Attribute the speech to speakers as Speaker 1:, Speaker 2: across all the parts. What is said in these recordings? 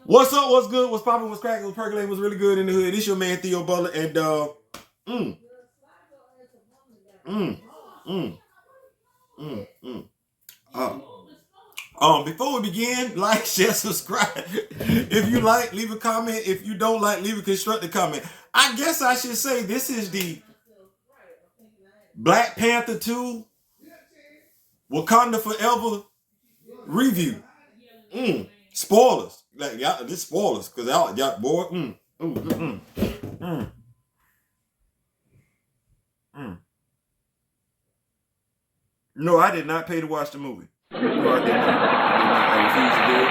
Speaker 1: What's up? What's good? What's popping? What's cracking? What's percolating? What's really good in the hood? It's your man Theo Butler, and mm, mm, mm, mm. Uh, before we begin, like, share, subscribe. If you like, leave a comment. If you don't like, leave a constructive comment. I guess I should say this is the Black Panther 2 Wakanda Forever review. Spoilers. Like, y'all, this spoilers. Because y'all, boy, No, I did not pay to watch the movie. No, I did not. I refused to do it.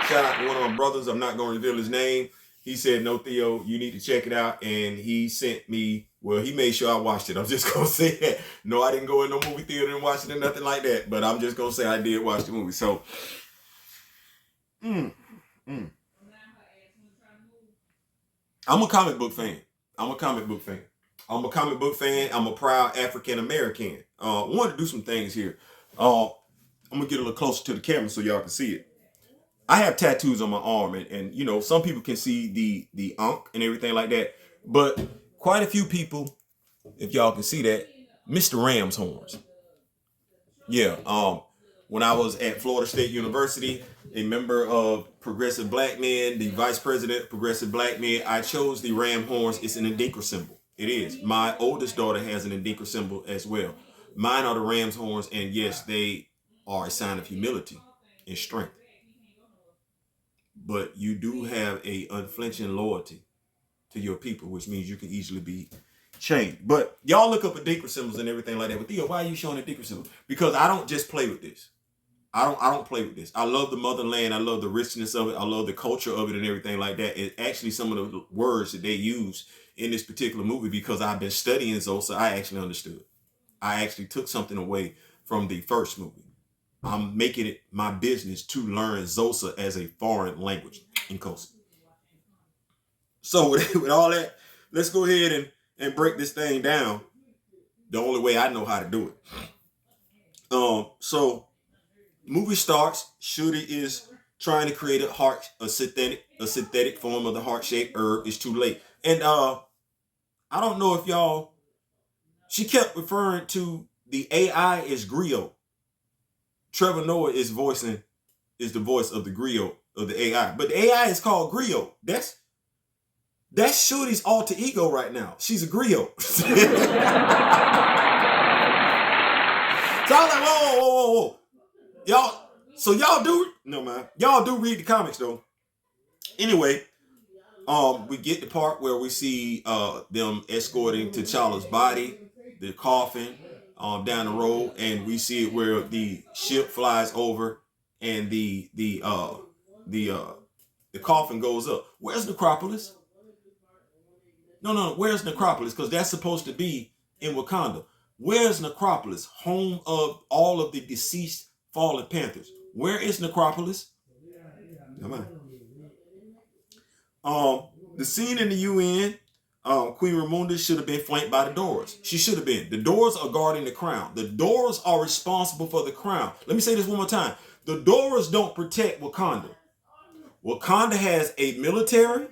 Speaker 1: Shout out to one of my brothers. I'm not going to reveal his name. He said, no, Theo, you need to check it out. And he sent me, well, he made sure I watched it. I'm just going to say that. No, I didn't go in no movie theater and watch it or nothing like that. But I'm just going to say I did watch the movie. So, I'm a comic book fan. I'm a comic book fan. I'm a proud African American. I wanted to do some things here. I'm going to get a little closer to the camera so y'all can see it. I have tattoos on my arm, and you know, some people can see the unk and everything like that. But quite a few people, if y'all can see that, Mr. Ram's horns. Yeah. When I was at Florida State University, a member of Progressive Black Men, the vice president of Progressive Black Men, I chose the ram horns. It's an Adinkra symbol. It is. My oldest daughter has an Adinkra symbol as well. Mine are the ram's horns, and yes, they are a sign of humility and strength. But you do have a unflinching loyalty to your people, which means you can easily be changed. But y'all look up Adinkra symbols and everything like that. But Theo, why are you showing Adinkra symbols? Because I don't just play with this. I don't play with this. I love the motherland. I love the richness of it. I love the culture of it and everything like that. It's actually some of the words that they use in this particular movie, because I've been studying Zosa, I actually understood. I actually took something away from the first movie. I'm making it my business to learn Zosa as a foreign language in Kosa. So with all that, let's go ahead and break this thing down the only way I know how to do it. So movie starts. Shuri is trying to create a synthetic form of the heart-shaped herb. It's too late. And I don't know if y'all, she kept referring to the AI as griot. Trevor Noah is the voice of the griot of the AI. But the AI is called griot. That's Shuri's alter ego right now. She's a griot. So I was like, whoa. Y'all do, no man, y'all do read the comics though. Anyway, we get the part where we see them escorting T'Challa's body, the coffin, down the road, and we see it where the ship flies over and the coffin goes up. Where's Necropolis? No, where's Necropolis? Because that's supposed to be in Wakanda. Where's Necropolis? Home of all of the deceased fallen Panthers. Where is Necropolis? Come on. The scene in the UN, Queen Ramonda should have been flanked by the Doors. She should have been. The Doors are guarding the crown. The Doors are responsible for the crown. Let me say this one more time. The Doors don't protect Wakanda. Wakanda has a military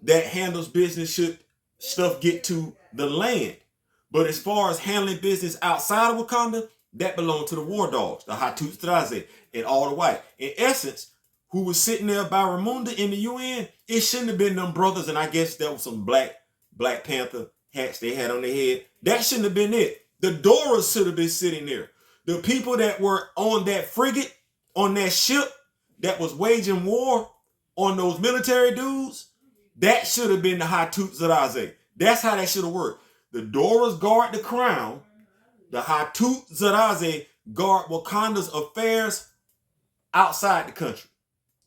Speaker 1: that handles business should stuff get to the land. But as far as handling business outside of Wakanda, that belonged to the war dogs, the Hatuts Traze, and all the white. In essence, who was sitting there by Ramonda in the UN, it shouldn't have been them brothers, and I guess there was some Black Panther hats they had on their head. That shouldn't have been it. The Doras should have been sitting there. The people that were on that frigate, on that ship that was waging war on those military dudes, that should have been the Hatuts Traze. That's how that should have worked. The Doras guard the crown. The Hatut Traze guard Wakanda's affairs outside the country.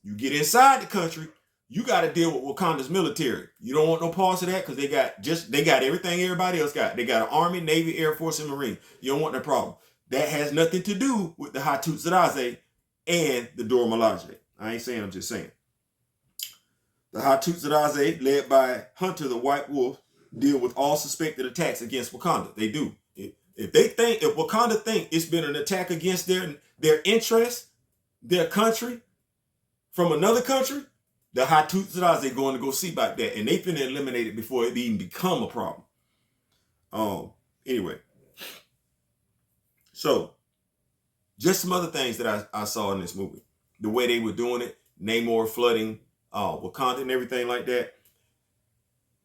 Speaker 1: You get inside the country, you got to deal with Wakanda's military. You don't want no parts of that because they got everything everybody else got. They got an Army, Navy, Air Force, and Marine. You don't want that problem. That has nothing to do with the Hatut Traze and the Dora Milaje. I ain't saying, I'm just saying. The Hatut Traze, led by Hunter the White Wolf, deal with all suspected attacks against Wakanda. They do. If Wakanda think it's been an attack against their interest, their country, from another country, the Hatutsras they going to go see about that, and they finna eliminate it before it even become a problem. Anyway, so just some other things that I saw in this movie. The way they were doing it, Namor flooding Wakanda and everything like that.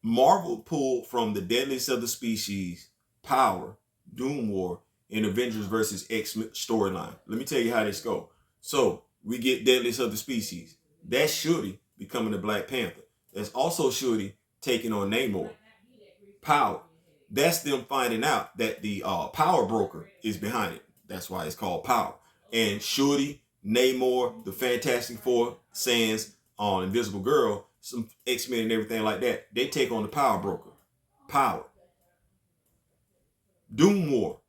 Speaker 1: Marvel pulled from the Deadliest of the Species, Power, Doom War, and Avengers versus X storyline. Let me tell you how this go. So we get Deadliest of the Species. That's Shuri becoming the Black Panther. That's also Shuri taking on Namor. Power. That's them finding out that the power broker is behind it. That's why it's called Power. And Shuri, Namor, the Fantastic Four, Sans, Invisible Girl, some X-Men and everything like that, they take on the power broker. Power. Doom War.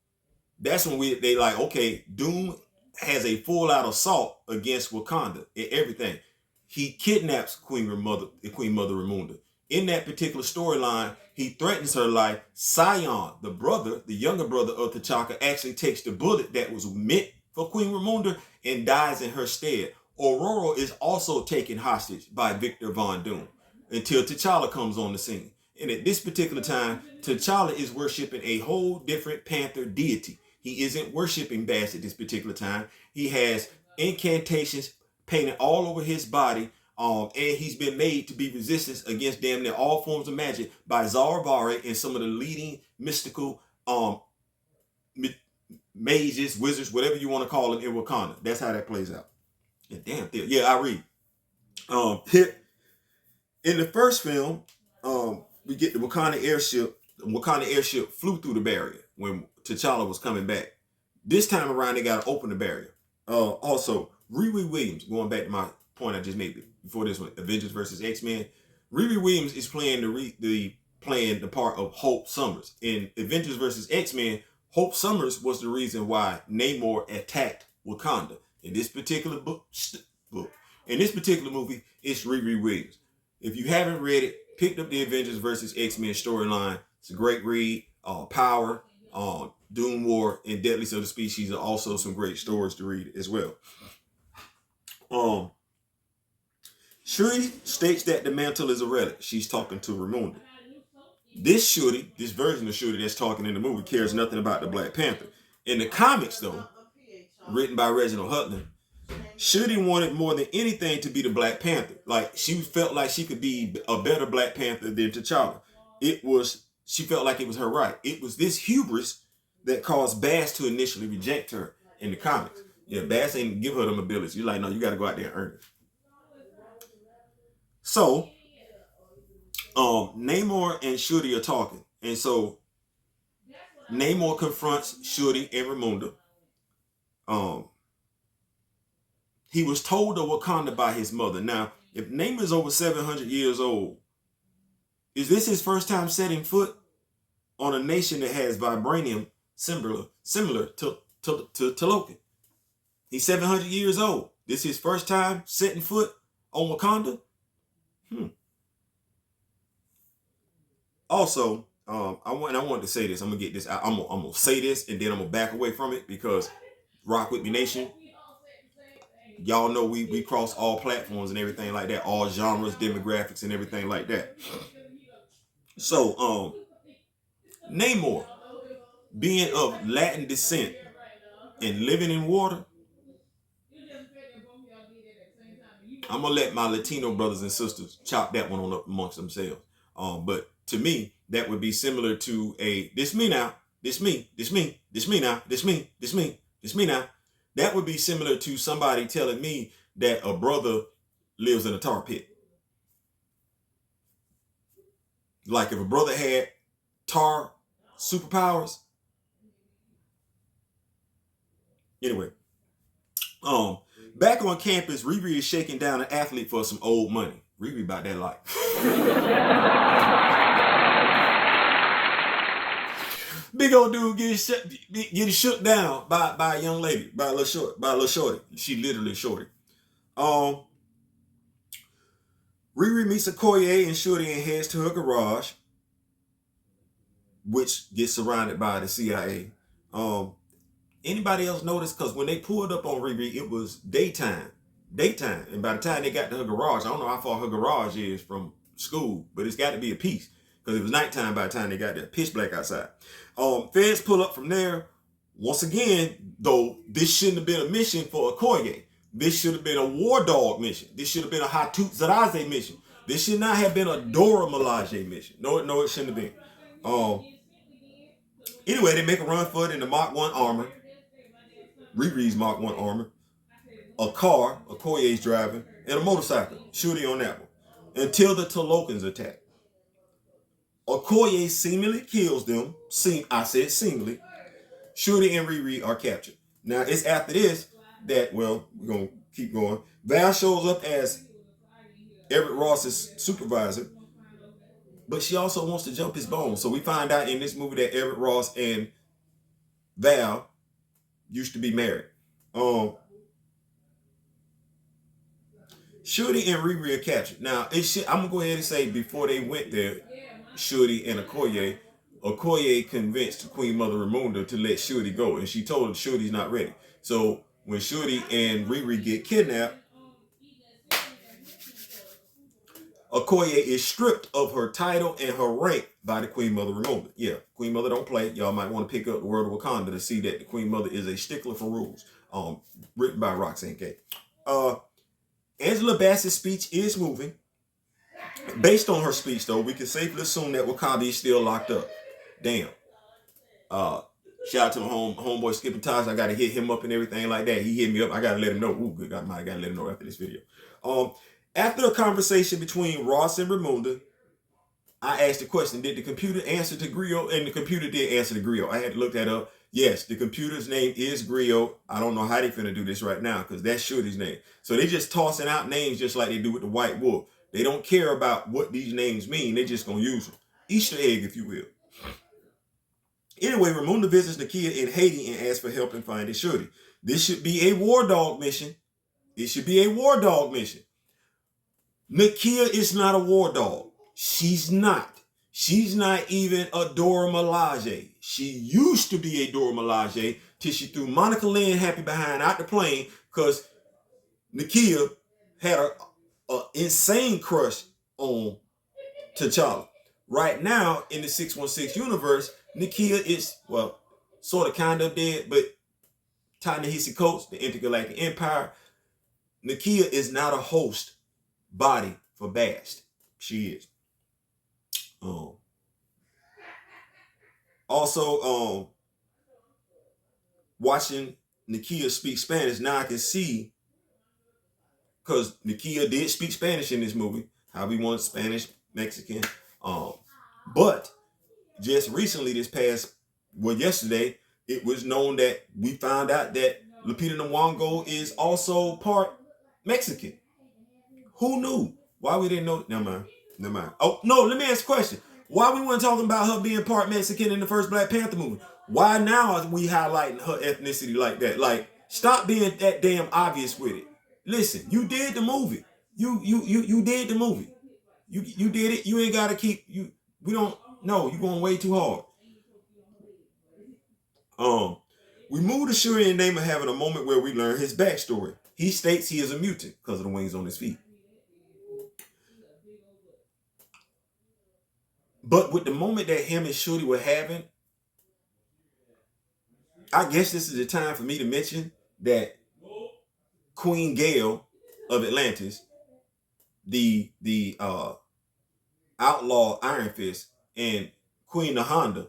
Speaker 1: That's when they like, okay, Doom has a full out assault against Wakanda and everything. He kidnaps Queen Mother Ramonda. In that particular storyline, he threatens her life. Sion, the younger brother of T'Chaka, actually takes the bullet that was meant for Queen Ramonda and dies in her stead. Aurora is also taken hostage by Victor Von Doom until T'Challa comes on the scene. And at this particular time, T'Challa is worshiping a whole different Panther deity. He isn't worshiping Bast at this particular time. He has incantations painted all over his body, and he's been made to be resistant against damn near all forms of magic by Zaravari and some of the leading mystical mages, wizards, whatever you want to call them in Wakanda. That's how that plays out. And damn, yeah, I read. In the first film, we get the Wakanda airship. The Wakanda airship flew through the barrier when T'Challa was coming back. This time around, they got to open the barrier. Also, Riri Williams, going back to my point I just made before this one, Avengers versus X-Men. Riri Williams is playing the part of Hope Summers. In Avengers versus X-Men, Hope Summers was the reason why Namor attacked Wakanda. In this particular in this particular movie, it's Riri Williams. If you haven't read it, picked up the Avengers versus X-Men storyline. It's a great read. Power, Doom War, and Deadliest of the Species are also some great stories to read as well. Shuri states that the mantle is a relic. She's talking to Ramonda. This version of Shuri that's talking in the movie cares nothing about the Black Panther. In the comics, though, written by Reginald Hutton, Shuri wanted more than anything to be the Black Panther. Like, she felt like she could be a better Black Panther than T'Challa. She felt like it was her right. It was this hubris that caused Bast to initially reject her in the comics. Yeah, Bast ain't give her them abilities. You're like, no, you got to go out there and earn it. So, Namor and Shuri are talking. And so, Namor confronts Shuri and Ramonda. He was told of Wakanda by his mother. Now, if Namor is over 700 years old, is this his first time setting foot on a nation that has vibranium similar to Loki? He's 700 years old. This is his first time setting foot on Wakanda? Also, I wanted to say this. I'm gonna get this out. I'm gonna say this and then I'm gonna back away from it because Rock With Me Nation, y'all know we cross all platforms and everything like that, all genres, demographics, and everything like that. So, Namor, being of Latin descent and living in water, I'm gonna let my Latino brothers and sisters chop that one on up amongst themselves. But to me, that would be similar to this me now. That would be similar to somebody telling me that a brother lives in a tar pit. Like if a brother had tar superpowers. Anyway, back on campus, Riri is shaking down an athlete for some old money. Riri about that life. Big old dude getting shook down by a young lady, by a little shorty. She literally shorty. Riri meets Okoye and Shorty and heads to her garage, which gets surrounded by the CIA. Anybody else notice? Because when they pulled up on Riri, it was daytime. And by the time they got to her garage, I don't know how far her garage is from school, but it's got to be a piece. Because it was nighttime by the time they got there. Pitch black outside. Feds pull up from there. Once again, though, this shouldn't have been a mission for Okoye. This should have been a war dog mission. This should have been a Hatut Zaraze mission. This should not have been a Dora Milaje mission. No, it shouldn't have been. Anyway, they make a run for it in the Mach 1 armor. Riri's Mach 1 armor. A car, Okoye's driving, and a motorcycle. Shooting on that one. Until the Tolokans attack. Okoye seemingly kills them. I said seemingly. Shuri and Riri are captured. Now, it's after this that, well, we're going to keep going. Val shows up as Everett Ross's supervisor, but she also wants to jump his bones. So we find out in this movie that Everett Ross and Val used to be married. Shuri and Riri are captured. Now, I'm going to go ahead and say before they went there, Shuri and Okoye convinced Queen Mother Ramunda to let Shuri go, and she told her Shuri's not ready. So when Shuri and Riri get kidnapped, Okoye is stripped of her title and her rank by the Queen Mother Ramunda. Yeah, Queen Mother don't play. Y'all might want to pick up the World of Wakanda to see that the Queen Mother is a stickler for rules. Written by Roxanne K. Angela Bassett's speech is moving. Based on her speech, though, we can safely assume that Wakanda is still locked up. Damn. Shout out to my homeboy Skipping Taj. I got to hit him up and everything like that. He hit me up. I got to let him know. Ooh, good God, I got to let him know after this video. After a conversation between Ross and Ramunda, I asked the question, did the computer answer to Griot? And the computer did answer to Griot. I had to look that up. Yes, the computer's name is Griot. I don't know how they finna do this right now because that's Shuri's name. So they just tossing out names just like they do with the White Wolf. They don't care about what these names mean. They just gonna use them. Easter egg, if you will. Anyway, Ramunda visits Nakia in Haiti and asks for help in finding Shuri. This should be a war dog mission. It should be a war dog mission. Nakia is not a war dog. She's not. She's not even a Dora Milaje. She used to be a Dora Milaje till she threw Monica Lynn Happy Behind out the plane because Nakia had a insane crush on T'Challa. Right now, in the 616 universe, Nakia is, well, sort of kind of dead, but Ta-Nehisi Coates, the Intergalactic Empire, Nakia is not a host body for Bast. She is. Also, watching Nakia speak Spanish, now I can see, because Nakia did speak Spanish in this movie, how we want Spanish, Mexican. But just recently, yesterday, it was known that we found out that Lupita Nyong'o is also part Mexican. Who knew? Why we didn't know? Never mind. Oh, no, let me ask a question. Why we weren't talking about her being part Mexican in the first Black Panther movie? Why now are we highlighting her ethnicity like that? Like, stop being that damn obvious with it. Listen, you did the movie. You did the movie. You did it. You ain't gotta keep we don't know. You're going way too hard. We move to Shuri and Namor having a moment where we learn his backstory. He states he is a mutant because of the wings on his feet. But with the moment that him and Shuri were having, I guess this is the time for me to mention that Queen Gale of Atlantis, the outlaw Iron Fist, and Queen Nahanda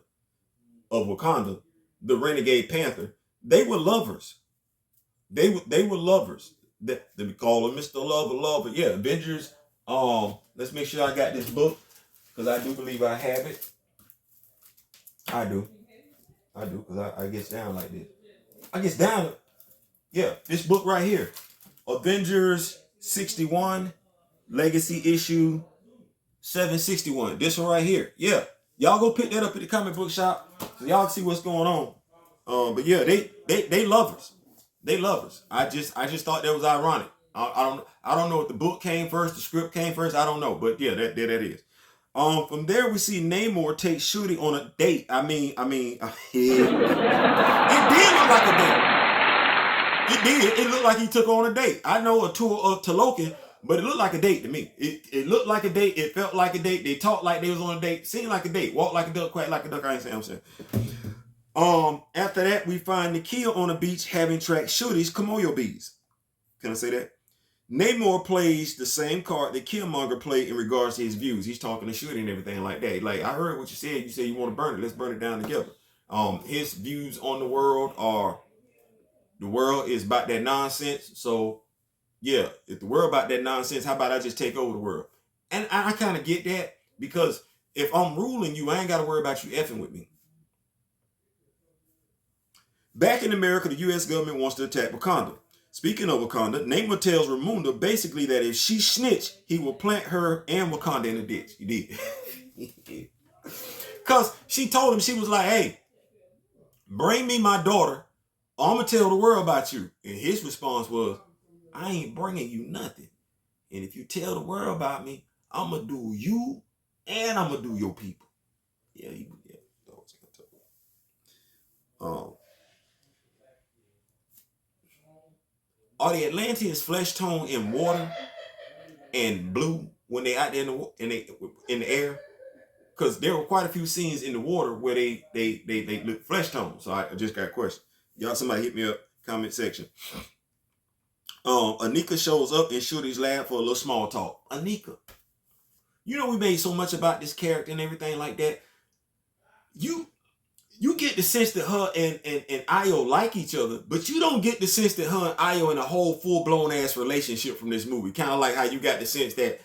Speaker 1: of Wakanda, the Renegade Panther, they were lovers. They were lovers. They call them Mr. Lover. Yeah, Avengers. Let's make sure I got this book because I do believe I have it. I do because I get down like this. I get down. Yeah, this book right here, Avengers 61, Legacy issue 761. This one right here. Yeah, y'all go pick that up at the comic book shop so y'all can see what's going on. But yeah, they lovers. They lovers. I just thought that was ironic. I don't know if the book came first, the script came first. I don't know, but yeah, that is. From there we see Namor take Shooty on a date. It did look like a date. It did. It looked like he took her on a date. I know a tour of Talokan, but it looked like a date to me. It looked like a date. It felt like a date. They talked like they was on a date. Seemed like a date. Walked like a duck, quack like a duck. I ain't saying I'm saying. After that, we find Nakia on the beach having tracked Shooty's Komoyo bees. Can I say that? Namor plays the same card that Killmonger played in regards to his views. He's talking to Shooty and everything like that. Like, I heard what you said. You said you want to burn it. Let's burn it down together. His views on the world is about that nonsense. So, yeah, if the world about that nonsense, how about I just take over the world? And I kind of get that, because if I'm ruling you, I ain't got to worry about you effing with me. Back in America, the U.S. government wants to attack Wakanda. Speaking of Wakanda, Namor tells Ramunda basically that if she snitched, he will plant her and Wakanda in a ditch. He did. Because she told him, she was like, hey, bring me my daughter, or I'm going to tell the world about you. And his response was, I ain't bringing you nothing. And if you tell the world about me, I'm going to do you and I'm going to do your people. Yeah. Are the Atlanteans flesh tone in water and blue when they out there in the air? Because there were quite a few scenes in the water where they look flesh tone. So I just got a question. Y'all, somebody hit me up, comment section. Anika shows up in Shooty's lab for a little small talk. Anika, you know we made so much about this character and everything like that. You get the sense that her and Ayo like each other, but you don't get the sense that her and Ayo in a whole full-blown ass relationship from this movie. Kind of like how you got the sense that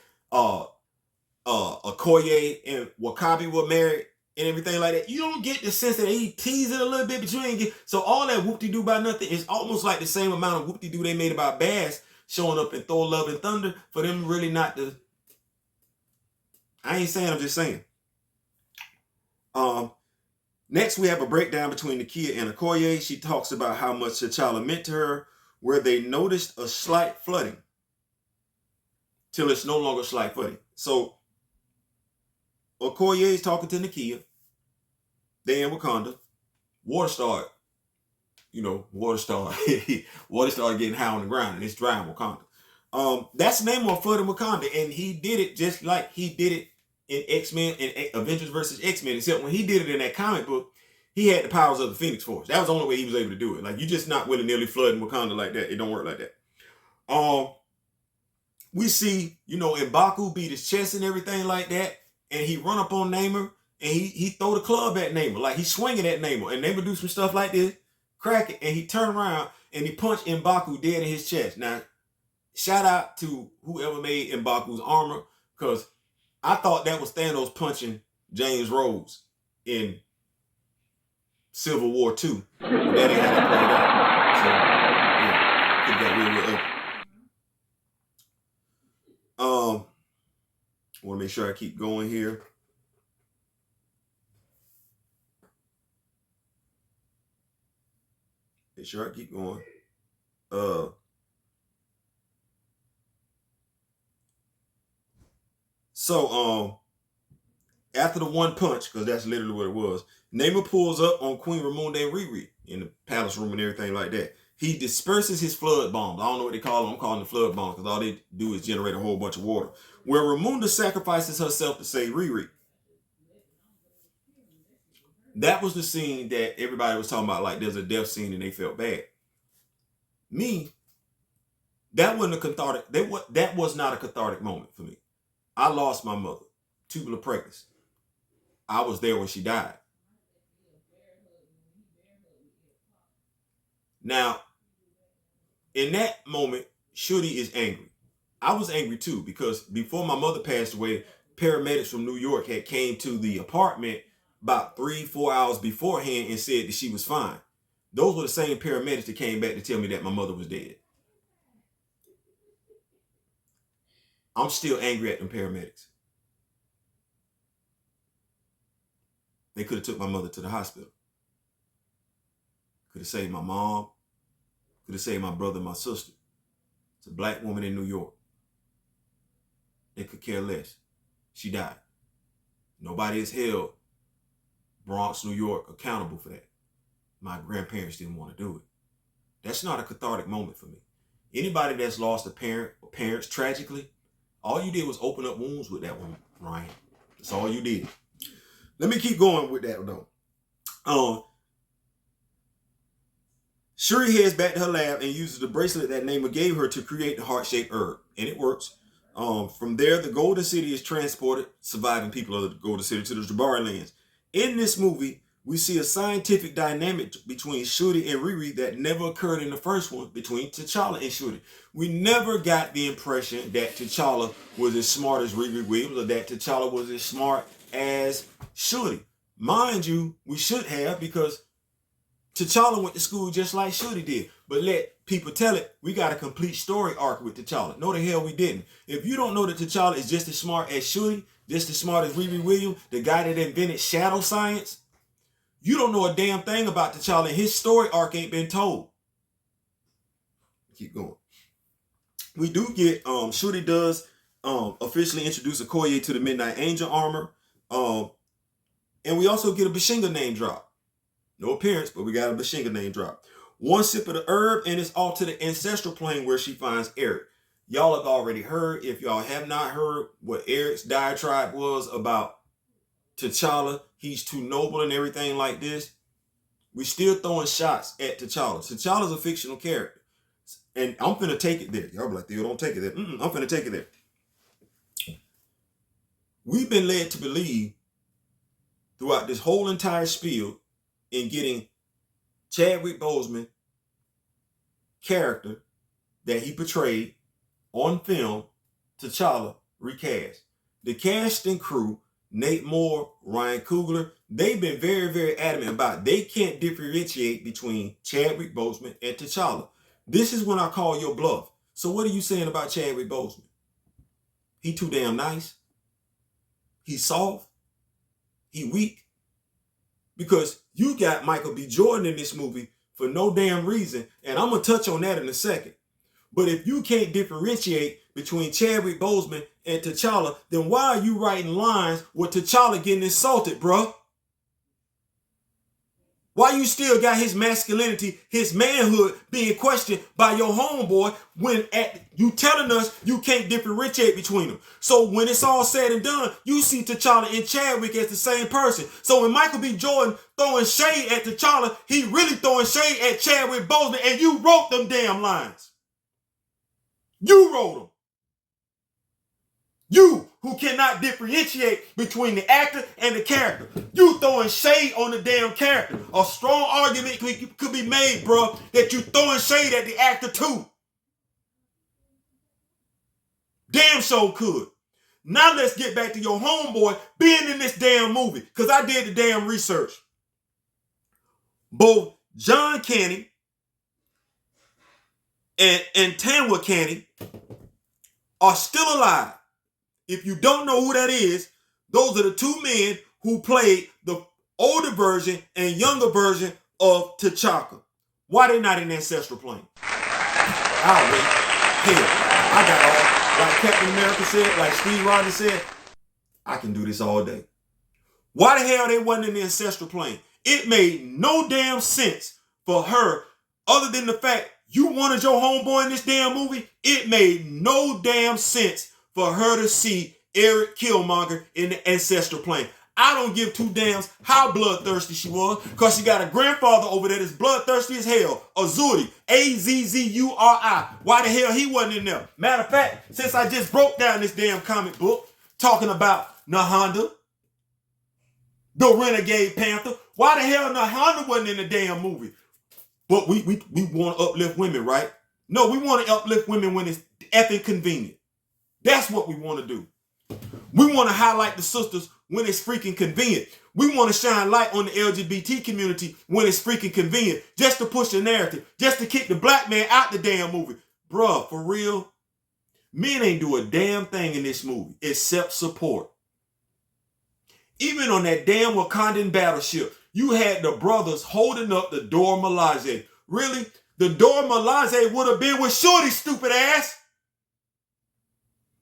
Speaker 1: Okoye and Wakabi were married and everything like that. You don't get the sense that he teased it a little bit between. So all that whoop-de-doo about nothing is almost like the same amount of whoop-de-doo they made about Bass showing up in Thor Love and Thunder for them really not to. I ain't saying, I'm just saying. Next, we have a breakdown between Nakia and Okoye. She talks about how much T'Challa meant to her, where they noticed a slight flooding till it's no longer slight flooding. So Okoye is talking to Nakia. They in Wakanda. Water started getting high on the ground, and it's dry in Wakanda. That's the name of flooding Wakanda, and he did it just like he did it in X-Men and Avengers versus X-Men, except when he did it in that comic book, he had the powers of the Phoenix Force. That was the only way he was able to do it. Like, you just not willy-nilly flooding Wakanda like that. It don't work like that. We see, M'Baku beat his chest and everything like that, and he run up on Namor, and he throw the club at Namor. Like, he's swinging at Namor, and Namor do some stuff like this, crack it, and he turn around, and he punch M'Baku dead in his chest. Now, shout out to whoever made M'Baku's armor, because I thought that was Thanos punching James Rhodes in Civil War II. But that ain't how that played out. So, yeah, it got real ugly. I want to make sure I keep going here. Make sure I keep going. So, after the one punch, because that's literally what it was, Namor pulls up on Queen Ramonda and Riri in the palace room and everything like that. He disperses his flood bombs. I don't know what they call them. I'm calling them flood bombs because all they do is generate a whole bunch of water. Where Ramonda sacrifices herself to save Riri. That was the scene that everybody was talking about, like there's a death scene and they felt bad. Me, that wasn't a cathartic. That was not a cathartic moment for me. I lost my mother, tubular pressure. I was there when she died. Now, in that moment, Shooty is angry. I was angry too, because before my mother passed away, paramedics from New York had came to the apartment about 3-4 hours beforehand and said that she was fine. Those were the same paramedics that came back to tell me that my mother was dead. I'm still angry at them paramedics. They could have took my mother to the hospital. Could have saved my mom. Could have saved my brother and my sister. It's a black woman in New York. They could care less. She died. Nobody has held Bronx, New York accountable for that. My grandparents didn't want to do it. That's not a cathartic moment for me. Anybody that's lost a parent or parents tragically, all you did was open up wounds with that one, Ryan. That's all you did. Let me keep going with that though. Shuri heads back to her lab and uses the bracelet that Namor gave her to create the heart-shaped herb, and it works. From there, the Golden City is transported, surviving people of the Golden City, to the Jabari lands. In this movie, we see a scientific dynamic between Shuri and Riri that never occurred in the first one between T'Challa and Shuri. We never got the impression that T'Challa was as smart as Riri Williams or that T'Challa was as smart as Shuri. Mind you, we should have, because T'Challa went to school just like Shuri did. But let people tell it, we got a complete story arc with T'Challa. No, the hell we didn't. If you don't know that T'Challa is just as smart as Shuri, just as smart as Riri Williams, the guy that invented shadow science, you don't know a damn thing about T'Challa, and his story arc ain't been told. Keep going. We do get, Shuri does officially introduce Okoye to the Midnight Angel armor. And we also get a Bashinga name drop. No appearance, but we got a Bashinga name drop. One sip of the herb, and it's off to the ancestral plane where she finds Eric. Y'all have already heard. If y'all have not heard what Eric's diatribe was about T'Challa, he's too noble and everything like this, we still throwing shots at T'Challa. T'Challa's a fictional character. And I'm finna take it there. Y'all be like, don't take it there. I'm finna take it there. We've been led to believe throughout this whole entire spiel in getting Chadwick Boseman character that he portrayed on film, T'Challa, recast. The cast and crew, Nate Moore, Ryan Coogler, they've been very, very adamant about they can't differentiate between Chadwick Boseman and T'Challa. This is when I call your bluff. So what are you saying about Chadwick Boseman? He too damn nice? He soft? He weak? Because you got Michael B. Jordan in this movie for no damn reason, and I'm going to touch on that in a second. But if you can't differentiate between Chadwick Boseman and T'Challa, then why are you writing lines with T'Challa getting insulted, bruh? Why you still got his masculinity, his manhood being questioned by your homeboy when you telling us you can't differentiate between them? So when it's all said and done, you see T'Challa and Chadwick as the same person. So when Michael B. Jordan throwing shade at T'Challa, he really throwing shade at Chadwick Boseman, and you wrote them damn lines. You wrote them. You, who cannot differentiate between the actor and the character. You throwing shade on the damn character. A strong argument could be made, bro, that you throwing shade at the actor too. Damn sure could. Now let's get back to your homeboy being in this damn movie, because I did the damn research. Both John Candy and Tanwa Candy are still alive. If you don't know who that is, those are the two men who played the older version and younger version of T'Chaka. Why they not in the ancestral plane? I'll wait. Hell, I got all, like Captain America said, like Steve Rogers said, I can do this all day. Why the hell they wasn't in the ancestral plane? It made no damn sense for her, other than the fact you wanted your homeboy in this damn movie. It made no damn sense for her to see Eric Killmonger in the ancestral plane. I don't give two damns how bloodthirsty she was, because she got a grandfather over there that's bloodthirsty as hell. Azuri, Azzuri. Why the hell he wasn't in there? Matter of fact, since I just broke down this damn comic book talking about Nahanda, the Renegade Panther, why the hell Nahanda wasn't in the damn movie? But we want to uplift women, right? No, we want to uplift women when it's effing convenient. That's what we want to do. We want to highlight the sisters when it's freaking convenient. We want to shine light on the LGBT community when it's freaking convenient, just to push the narrative, just to kick the black man out the damn movie. Bruh, for real, men ain't do a damn thing in this movie except support. Even on that damn Wakandan battleship, you had the brothers holding up the Dora Milaje. Really? The Dora Milaje would have been with Shorty's stupid ass.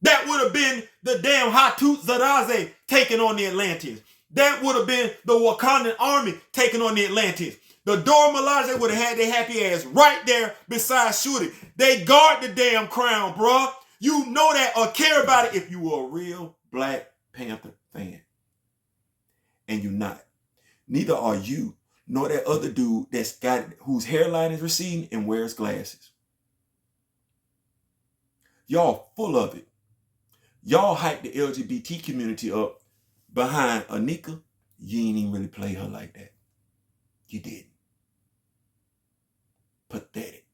Speaker 1: That would have have been the damn Hatut Zadaze taking on the Atlanteans. That would have been the Wakandan army taking on the Atlanteans. The Dora Milaje would have had their happy ass right there beside Shuri. They guard the damn crown, bruh. You know that or care about it if you were a real Black Panther fan. And you're not. Neither are you, nor that other dude that's got whose hairline is receding and wears glasses. Y'all full of it. Y'all hype the LGBT community up behind Anika. You ain't even really play her like that. You didn't. Pathetic.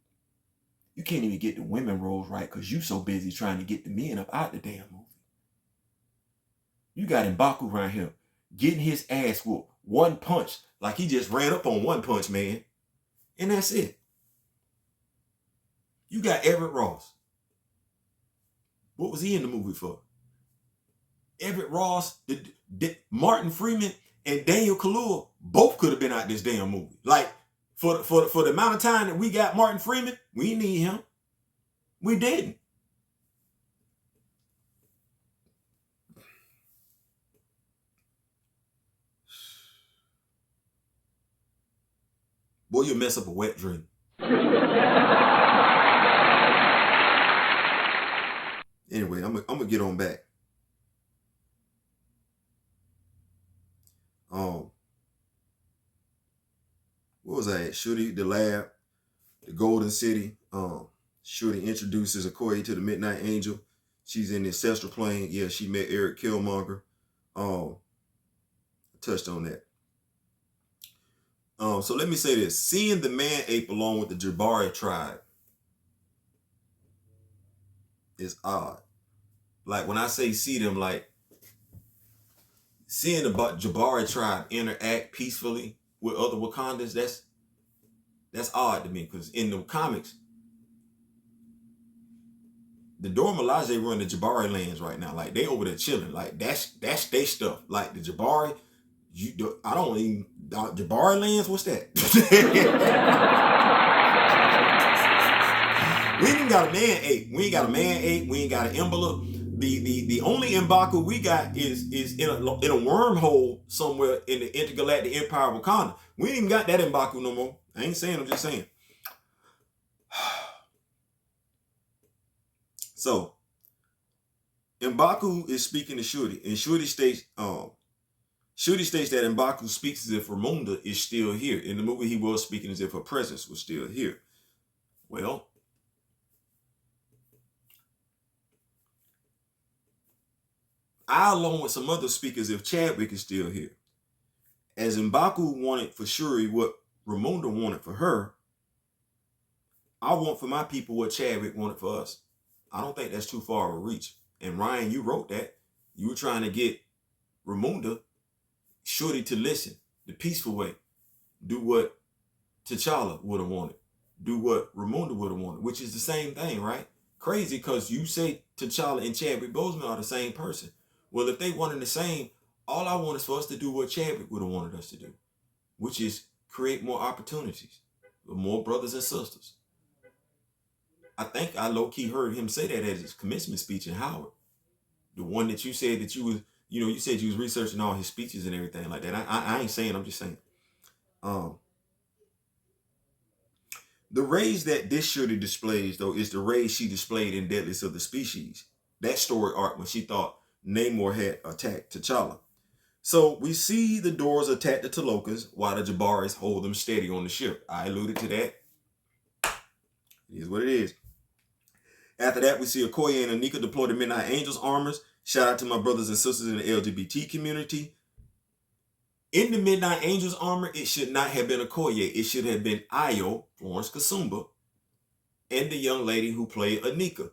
Speaker 1: You can't even get the women roles right because you so busy trying to get the men up out the damn movie. You got M'Baku around here getting his ass whooped. One punch. Like he just ran up on One Punch Man. And that's it. You got Everett Ross. What was he in the movie for? Everett Ross, Martin Freeman, and Daniel Kaluuya both could have been out this damn movie. Like, for the amount of time that we got Martin Freeman, we need him. We didn't. Boy, you mess up a wet dream. Anyway, I'm gonna get on back. What was I at? Shuri, the lab, the Golden City. Shuri introduces Okoye to the Midnight Angel. She's in the ancestral plane. Yeah, she met Eric Killmonger. I touched on that. So let me say this. Seeing the man ape along with the Jabari tribe is odd. Like when I say see them, like seeing the Jabari tribe interact peacefully with other Wakandans, that's odd to me because in the comics, the Dora Milaje run the Jabari lands right now. Like they over there chilling. Like that's their stuff. Like the Jabari, I don't even Jabari lands. What's that? We ain't got a man ape. We ain't got a man ape. We ain't got an envelope. The only M'Baku we got is in a wormhole somewhere in the intergalactic empire of Wakanda. We ain't even got that M'Baku no more. I ain't saying. I'm just saying. So M'Baku is speaking to Shuri, and Shuri states that M'Baku speaks as if Ramunda is still here. In the movie, he was speaking as if her presence was still here. Well, I, along with some others, speak as if Chadwick is still here. As M'Baku wanted for Shuri what Ramunda wanted for her, I want for my people what Chadwick wanted for us. I don't think that's too far of a reach. And Ryan, you wrote that. You were trying to get Ramunda, Shuri to listen the peaceful way. Do what T'Challa would have wanted. Do what Ramunda would have wanted, which is the same thing, right? Crazy because you say T'Challa and Chadwick Boseman are the same person. Well, if they wanted the same, all I want is for us to do what Chadwick would have wanted us to do, which is create more opportunities with more brothers and sisters. I think I low-key heard him say that at his commencement speech in Howard. The one that you said that you was, you said you was researching all his speeches and everything like that. I ain't saying, I'm just saying. The rage that this Shuri displays, though, is the rage she displayed in Deadliest of the Species. That story arc when she thought Namor had attacked T'Challa. So we see the doors attack the Talokas while the Jabaris hold them steady on the ship. I alluded to that. It is what it is. After that, we see Okoye and Anika deploy the Midnight Angels armors. Shout out to my brothers and sisters in the LGBT community. In the Midnight Angels armor, it should not have been Okoye. It should have been Ayo, Florence Kasumba, and the young lady who played Anika.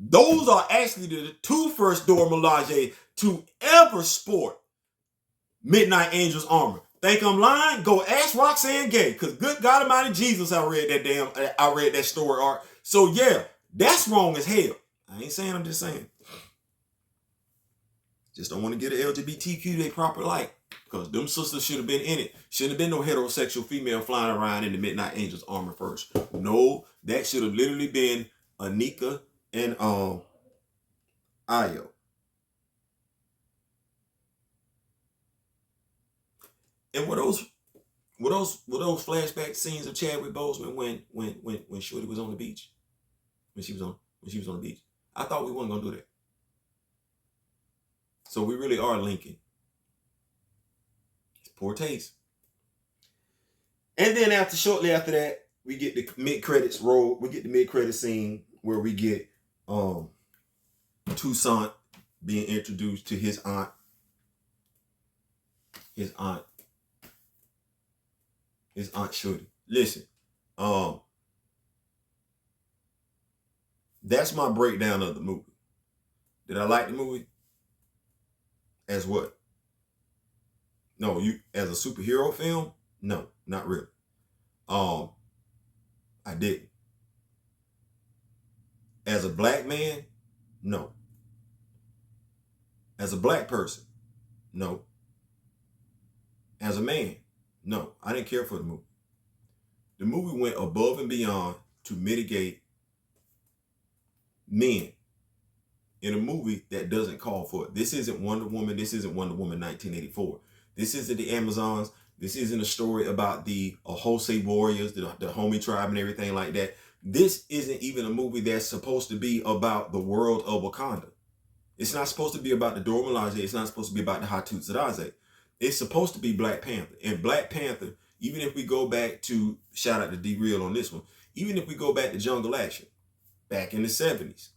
Speaker 1: Those are actually the two first Dora Milaje to ever sport Midnight Angels armor. Think I'm lying? Go ask Roxanne Gay, because good God Almighty Jesus, I read that story arc. So yeah, that's wrong as hell. I ain't saying, I'm just saying. Just don't want to get an LGBTQ they proper like. Because them sisters should have been in it. Shouldn't have been no heterosexual female flying around in the Midnight Angels armor first. No, that should have literally been Anika and Ayo. And were those flashback scenes of Chadwick Boseman when Shorty was on the beach, when she was on the beach? I thought we weren't gonna do that. So we really are linking. It's poor taste. And then shortly after that, we get the mid-credits roll. We get the mid-credit scene where we get Toussaint being introduced to his aunt. His aunt Shorty. Listen, that's my breakdown of the movie. Did I like the movie? As what? No, as a superhero film? No, not really. I didn't. As a black man? No. As a black person? No. As a man? No. I didn't care for the movie. The movie went above and beyond to mitigate men in a movie that doesn't call for it. This isn't Wonder Woman. This isn't Wonder Woman 1984. This isn't the Amazons. This isn't a story about the Ahose warriors, the homie tribe and everything like that. This isn't even a movie that's supposed to be about the world of Wakanda. It's not supposed to be about the Dora Milaje. It's not supposed to be about the Hattusaraze. It's supposed to be Black Panther. And Black Panther, even if we go back to, shout out to D-Real on this one, even if we go back to Jungle Action, back in the 70s,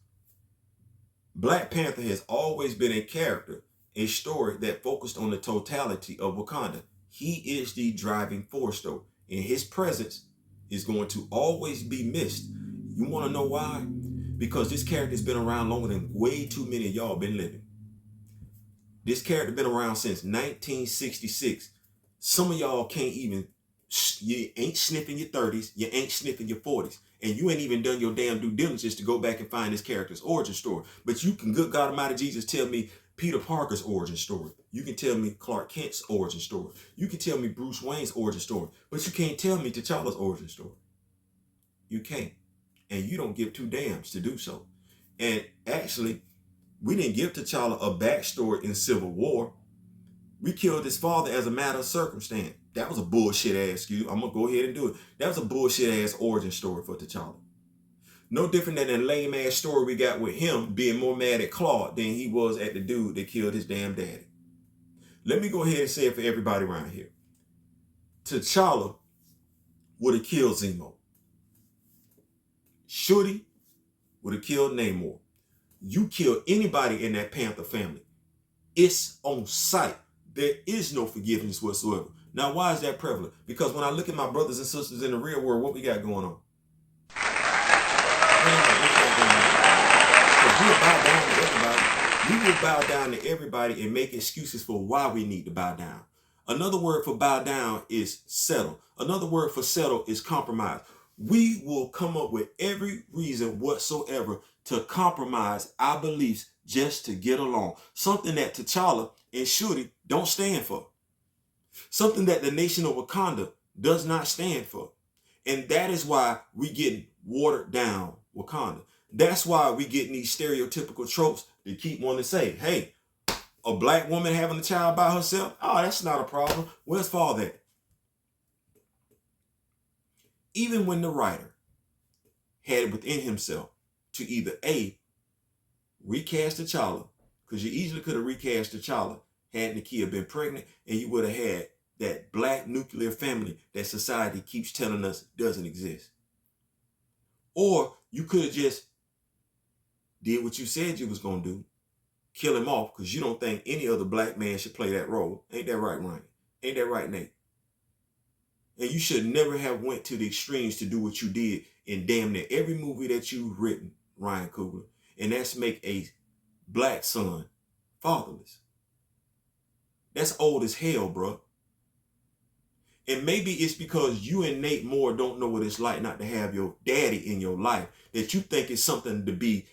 Speaker 1: Black Panther has always been a character, a story that focused on the totality of Wakanda. He is the driving force, though, and his presence is going to always be missed. You want to know why? Because this character's been around longer than way too many of y'all been living. This character been around since 1966. Some of y'all can't even, you ain't sniffing your 30s, you ain't sniffing your 40s, and you ain't even done your damn due diligence to go back and find this character's origin story. But you can, good God Almighty Jesus, tell me Peter Parker's origin story. You can tell me Clark Kent's origin story. You can tell me Bruce Wayne's origin story. But you can't tell me T'Challa's origin story. You can't. And you don't give two damns to do so. And actually, we didn't give T'Challa a backstory in Civil War. We killed his father as a matter of circumstance. That was a bullshit ass, I'm going to go ahead and do it. That was a bullshit ass origin story for T'Challa. No different than that lame ass story we got with him being more mad at Claude than he was at the dude that killed his damn daddy. Let me go ahead and say it for everybody around here. T'Challa would have killed Zemo. Shorty would have killed Namor. You kill anybody in that Panther family, it's on sight. There is no forgiveness whatsoever. Now, why is that prevalent? Because when I look at my brothers and sisters in the real world, what we got going on? Because we'll bow down to everybody. We will bow down to everybody and make excuses for why we need to bow down. Another word for bow down is settle. Another word for settle is compromise. We will come up with every reason whatsoever to compromise our beliefs just to get along. Something that T'Challa and Shuri don't stand for. Something that the nation of Wakanda does not stand for. And that is why we get watered down Wakanda. That's why we get these stereotypical tropes that keep wanting to say, hey, a black woman having a child by herself? Oh, that's not a problem. Where's father at? Even when the writer had within himself to either A, recast T'Challa, because you easily could have recast T'Challa had Nakia been pregnant, and you would have had that black nuclear family that society keeps telling us doesn't exist. Or you could have just did what you said you was going to do, kill him off, because you don't think any other black man should play that role. Ain't that right, Ryan? Ain't that right, Nate? And you should never have went to the extremes to do what you did in damn near every movie that you've written, Ryan Coogler. And that's make a black son fatherless. That's old as hell, bro. And maybe it's because you and Nate Moore don't know what it's like not to have your daddy in your life, that you think it's something to be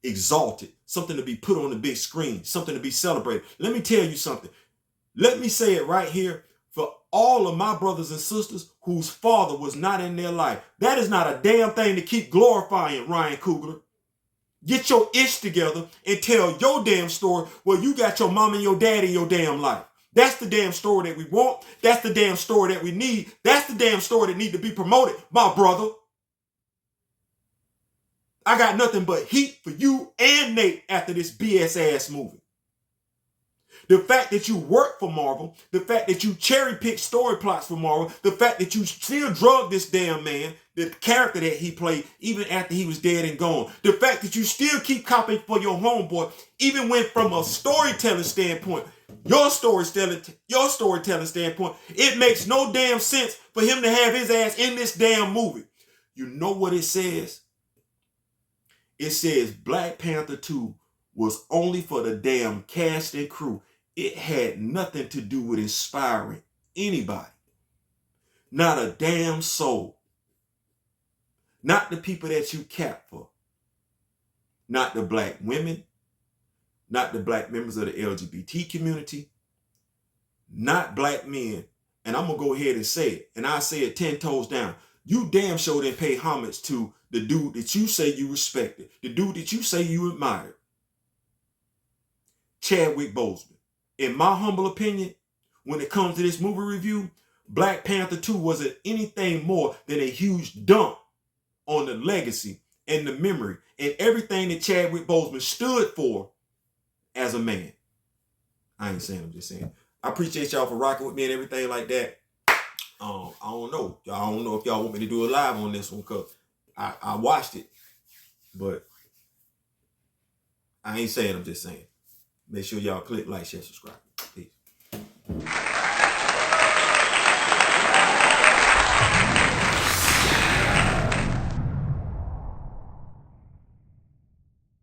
Speaker 1: exalted, something to be put on the big screen, something to be celebrated. Let me tell you something. Let me say it right here for all of my brothers and sisters whose father was not in their life. That is not a damn thing to keep glorifying, Ryan Coogler. Get your ish together and tell your damn story where you got your mom and your dad in your damn life. That's the damn story that we want. That's the damn story that we need. That's the damn story that need to be promoted, my brother. I got nothing but heat for you and Nate after this BS ass movie. The fact that you work for Marvel, the fact that you cherry pick story plots for Marvel, the fact that you still drug this damn man, the character that he played, even after he was dead and gone, the fact that you still keep copying for your homeboy, even when from a storytelling standpoint, your storytelling standpoint, it makes no damn sense for him to have his ass in this damn movie. You know what it says? It says Black Panther 2 was only for the damn cast and crew. It had nothing to do with inspiring anybody. Not a damn soul. Not the people that you cap for. Not the black women. Not the black members of the LGBT community. Not black men. And I'm going to go ahead and say it. And I say it 10 toes down. You damn sure didn't pay homage to the dude that you say you respected. The dude that you say you admired. Chadwick Boseman. In my humble opinion, when it comes to this movie review, Black Panther 2 wasn't anything more than a huge dump on the legacy and the memory and everything that Chadwick Boseman stood for as a man. I ain't saying, I'm just saying. I appreciate y'all for rocking with me and everything like that. I don't know. I don't know if y'all want me to do a live on this one because I watched it. But I ain't saying, I'm just saying. Make sure y'all click, like, share, subscribe. Peace.